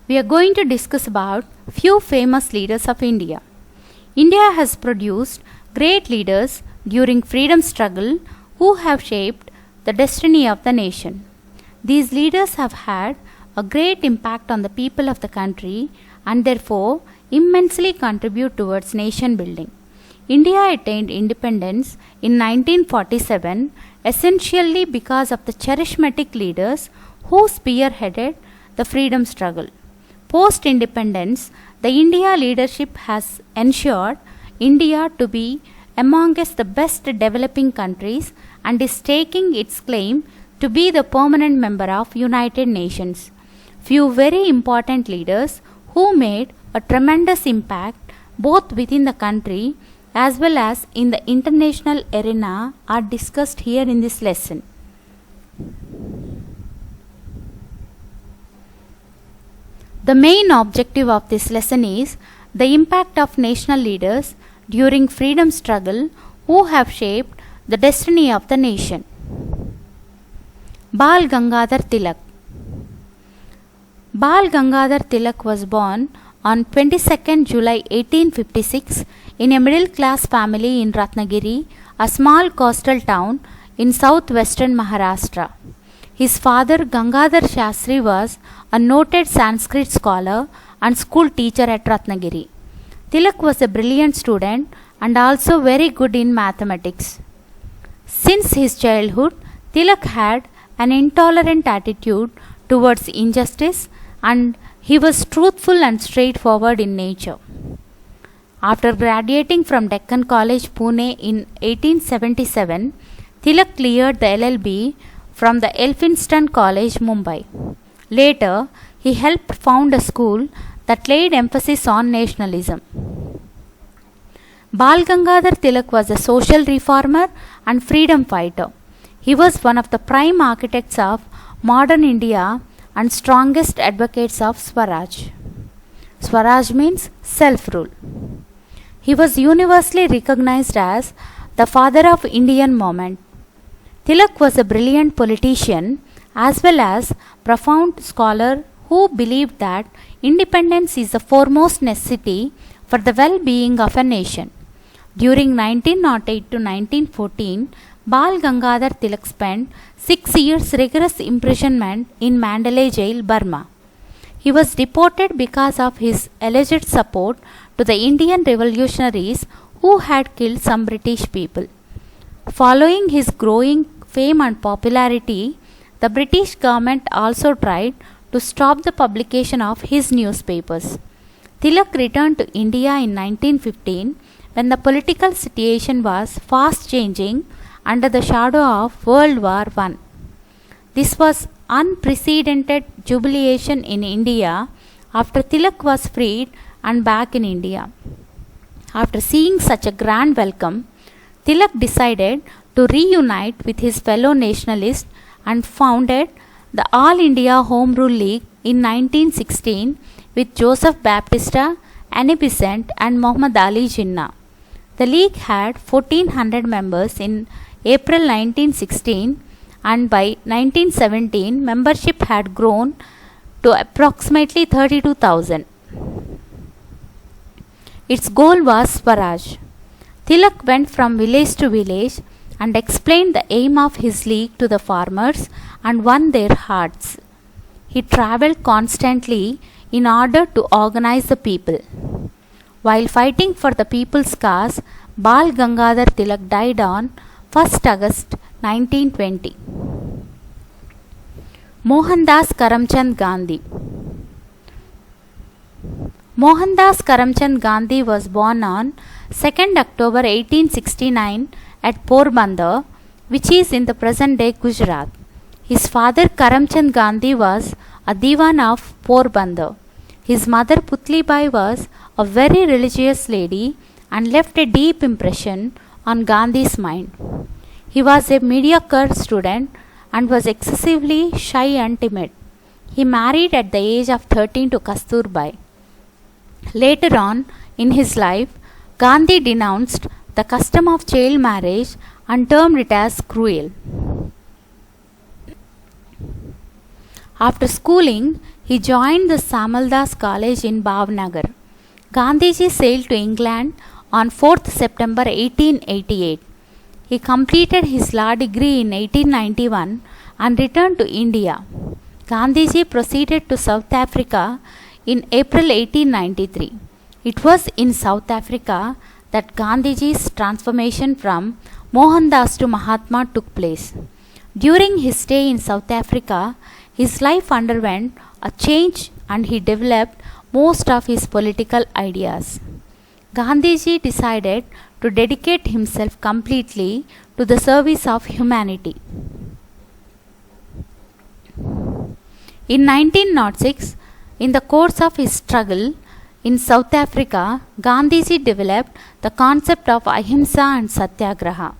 we are going to discuss about few famous leaders of India. India has produced great leaders during freedom struggle who have shaped the destiny of the nation. These leaders have had a great impact on the people of the country and therefore immensely contribute towards nation building. India attained independence in 1947 essentially because of the charismatic leaders who spearheaded the freedom struggle. Post independence, the India leadership has ensured India to be amongst the best developing countries and is taking its claim to be the permanent member of United Nations. Few very important leaders who made a tremendous impact both within the country as well as in the international arena are discussed here in this lesson. The main objective of this lesson is the impact of national leaders during freedom struggle who have shaped the destiny of the nation. Bal Gangadhar Tilak. Bal Gangadhar Tilak was born on 22nd July 1856 in a middle class family in Ratnagiri, a small coastal town in southwestern Maharashtra. His father Gangadhar Shastri was a noted Sanskrit scholar and school teacher at Ratnagiri. Tilak was a brilliant student and also very good in mathematics. Since his childhood, Tilak had an intolerant attitude towards injustice and he was truthful and straightforward in nature. After graduating from Deccan College, Pune in 1877, Tilak cleared the LLB from the Elphinstone College, Mumbai. Later, he helped found a school that laid emphasis on nationalism. Bal Gangadhar Tilak was a social reformer and freedom fighter. He was one of the prime architects of modern India and strongest advocates of Swaraj. Swaraj means self-rule. He was universally recognized as the father of Indian movement. Tilak was a brilliant politician as well as profound scholar who believed that independence is the foremost necessity for the well-being of a nation. During 1908 to 1914, Bal Gangadhar Tilak spent 6 years rigorous imprisonment in Mandalay jail, Burma. He was deported because of his alleged support to the Indian revolutionaries who had killed some British people. Following his growing fame and popularity, the British government also tried to stop the publication of his newspapers. Tilak returned to India in 1915 when the political situation was fast changing under the shadow of World War I. This was unprecedented jubilation in India after Tilak was freed and back in India. After seeing such a grand welcome, Tilak decided to reunite with his fellow nationalists and founded the All India Home Rule League in 1916 with Joseph Baptista, Annie Besant and Muhammad Ali Jinnah. The league had 1400 members in April 1916 and by 1917 membership had grown to approximately 32,000. Its goal was Swaraj. Tilak went from village to village and explained the aim of his league to the farmers and won their hearts. He travelled constantly in order to organize the people. While fighting for the people's cause, Bal Gangadhar Tilak died on 1st August 1920. Mohandas Karamchand Gandhi. Mohandas Karamchand Gandhi was born on 2nd October 1869 at Porbandar, which is in the present-day Gujarat. His father Karamchand Gandhi was a Diwan of Porbandar. His mother Putlibai was a very religious lady and left a deep impression on Gandhi's mind. He was a mediocre student and was excessively shy and timid. He married at the age of 13 to Kasturbai. Later on in his life, Gandhi denounced the custom of child marriage and termed it as cruel. After schooling, He joined the Samaldas College in Bhavnagar. Gandhiji sailed to England on 4th September 1888. He completed his law degree in 1891 and returned to India. Gandhiji proceeded to South Africa in April 1893. It was in South Africa that Gandhiji's transformation from Mohandas to Mahatma took place. During his stay in South Africa, his life underwent a change and he developed most of his political ideas. Gandhiji decided to dedicate himself completely to the service of humanity. In 1906, in the course of his struggle in South Africa, Gandhiji developed the concept of Ahimsa and Satyagraha.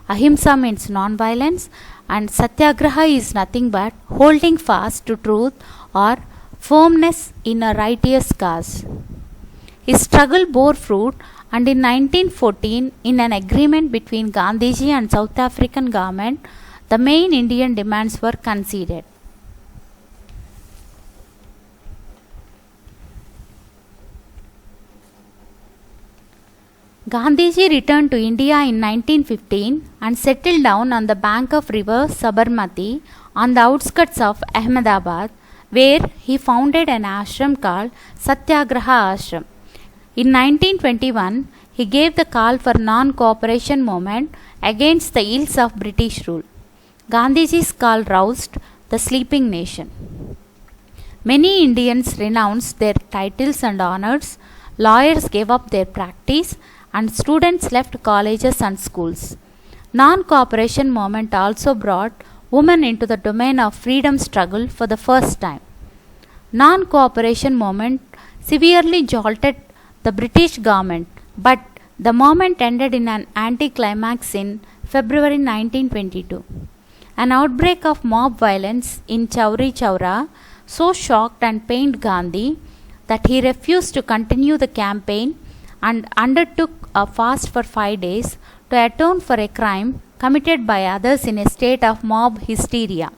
Ahimsa means non-violence and Satyagraha is nothing but holding fast to truth or firmness in a righteous cause. His struggle bore fruit and in 1914, in an agreement between Gandhiji and South African government, the main Indian demands were conceded. Gandhiji returned to India in 1915 and settled down on the bank of river Sabarmati on the outskirts of Ahmedabad, where he founded an ashram called Satyagraha Ashram. In 1921, he gave the call for non-cooperation movement against the ills of British rule. Gandhiji's call roused the sleeping nation. Many Indians renounced their titles and honors, lawyers gave up their practice, and students left colleges and schools. Non-cooperation movement also brought women into the domain of freedom struggle for the first time. Non-cooperation movement severely jolted the British government, but the movement ended in an anticlimax in February 1922. An outbreak of mob violence in Chowri Chowra so shocked and pained Gandhi that he refused to continue the campaign and undertook a fast for 5 days to atone for a crime committed by others in a state of mob hysteria.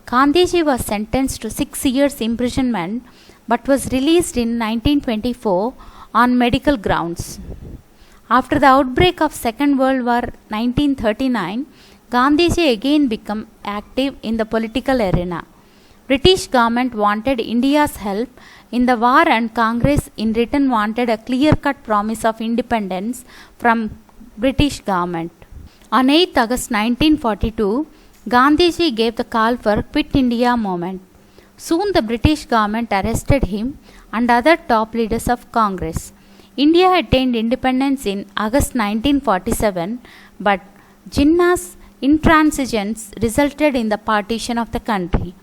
Gandhiji was sentenced to 6 years imprisonment but was released in 1924 on medical grounds. After the outbreak of Second World War 1939, Gandhiji again became active in the political arena. British government wanted India's help in the war and Congress in return wanted a clear-cut promise of independence from British government. On 8th August 1942, Gandhiji gave the call for Quit India movement. Soon the British government arrested him and other top leaders of Congress. India attained independence in August 1947, but Jinnah's intransigence resulted in the partition of the country.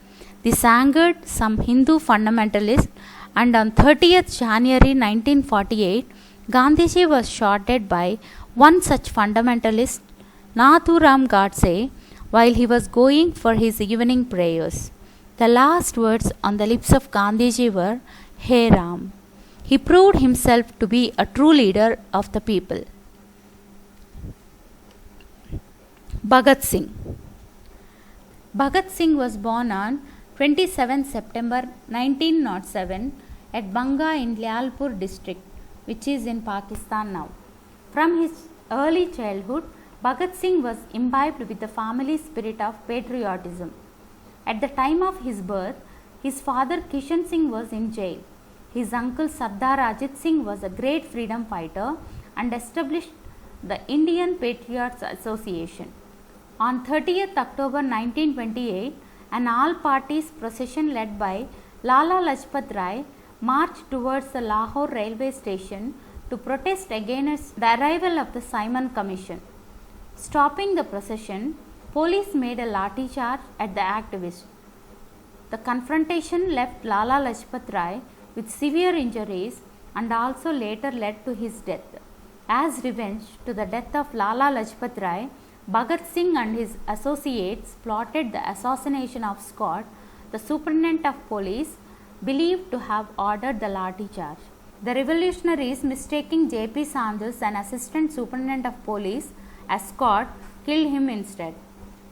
This angered some Hindu fundamentalists, and on 30th January 1948, Gandhiji was shot dead by one such fundamentalist, Nathuram Godse, while he was going for his evening prayers. The last words on the lips of Gandhiji were, "Hey Ram." He proved himself to be a true leader of the people. Bhagat Singh. Bhagat Singh was born on 27 September 1907 at Banga in Lyalpur district, which is in Pakistan now. From his early childhood, Bhagat Singh was imbibed with the family spirit of patriotism. At the time of his birth, his father Kishan Singh was in jail. His uncle Sardar Ajit Singh was a great freedom fighter and established the Indian Patriots Association. On 30th October 1928, an all-parties procession led by Lala Lajpat Rai marched towards the Lahore railway station to protest against the arrival of the Simon Commission. Stopping the procession, police made a lathi charge at the activists. The confrontation left Lala Lajpat Rai with severe injuries and also later led to his death. As revenge to the death of Lala Lajpat Rai, Bhagat Singh and his associates plotted the assassination of Scott, the superintendent of police, believed to have ordered the lathi charge. The revolutionaries, mistaking J.P. Sanders, an assistant superintendent of police, as Scott, killed him instead.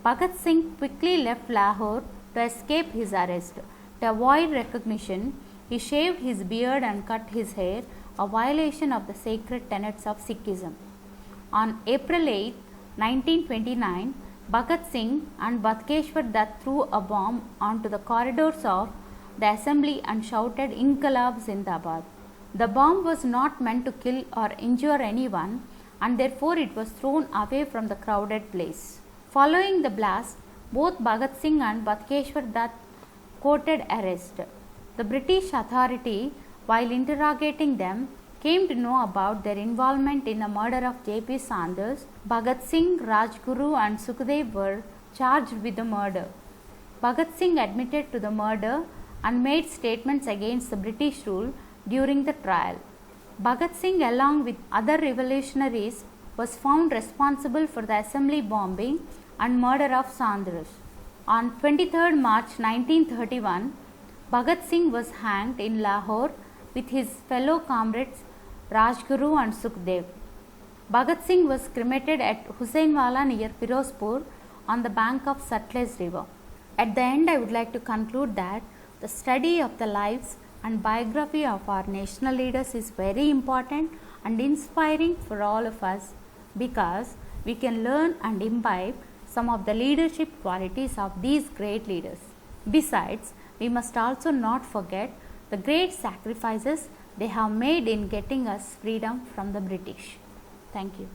Bhagat Singh quickly left Lahore to escape his arrest. To avoid recognition, he shaved his beard and cut his hair, a violation of the sacred tenets of Sikhism. On April 8, 1929, Bhagat Singh and Batkeshwar Dutt threw a bomb onto the corridors of the assembly and shouted Inqilab Zindabad. The bomb was not meant to kill or injure anyone, and therefore it was thrown away from the crowded place. Following the blast, both Bhagat Singh and Batkeshwar Dutt courted arrest. The British authority, while interrogating them, came to know about their involvement in the murder of J.P. Sanders. Bhagat Singh, Rajguru and Sukhdev were charged with the murder. Bhagat Singh admitted to the murder and made statements against the British rule during the trial. Bhagat Singh, along with other revolutionaries, was found responsible for the assembly bombing and murder of Sanders. On 23 March 1931, Bhagat Singh was hanged in Lahore with his fellow comrades Rajguru and Sukhdev. Bhagat Singh was cremated at Husainwala near Firozpur on the bank of Sutlej River. At the end, I would like to conclude that the study of the lives and biography of our national leaders is very important and inspiring for all of us, because we can learn and imbibe some of the leadership qualities of these great leaders. Besides, we must also not forget the great sacrifices they have made in getting us freedom from the British. Thank you.